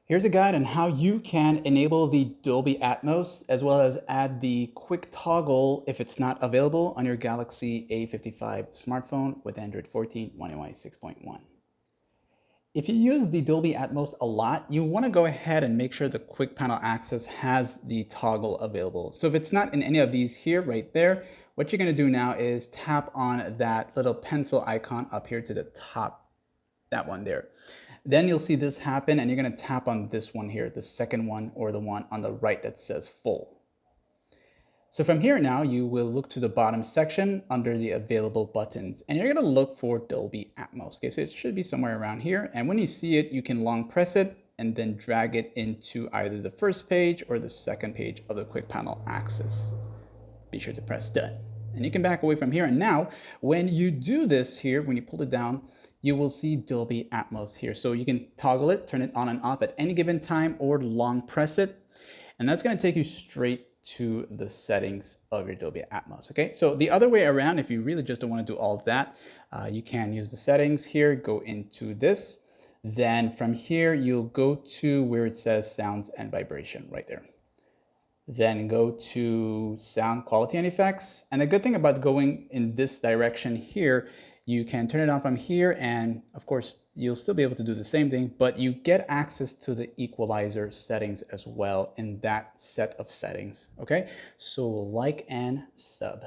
Here's a guide on how you can enable the Dolby Atmos as well as add the quick toggle if it's not available on your Galaxy A55 smartphone with Android 14 One UI 6.1. If you use the Dolby Atmos a lot, you want to go ahead and make sure the quick panel access has the toggle available. So if it's not in any of these here, right there, what you're going to do now is tap on that little pencil icon up here to the top, that one there. Then you'll see this happen and you're going to tap on this one here, the second one or the one on the right that says full. So from here now, you will look to the bottom section under the available buttons and you're going to look for Dolby Atmos. Okay, so it should be somewhere around here. And when you see it, you can long press it and then drag it into either the first page or the second page of the quick panel access. Be sure to press done. And you can back away from here. And now when you do this here, when you pull it down, you will see Dolby Atmos here. So you can toggle it, turn it on and off at any given time or long press it. And that's going to take you straight to the settings of your Dolby Atmos. Okay, so the other way around, if you really just don't want to do all of that, you can use the settings here, go into this. Then from here, you'll go to where it says sounds and vibration right there. Then go to sound quality and effects. And the good thing about going in this direction here, you can turn it on from here and of course you'll still be able to do the same thing, but you get access to the equalizer settings as well in that set of settings. Okay, so like and sub.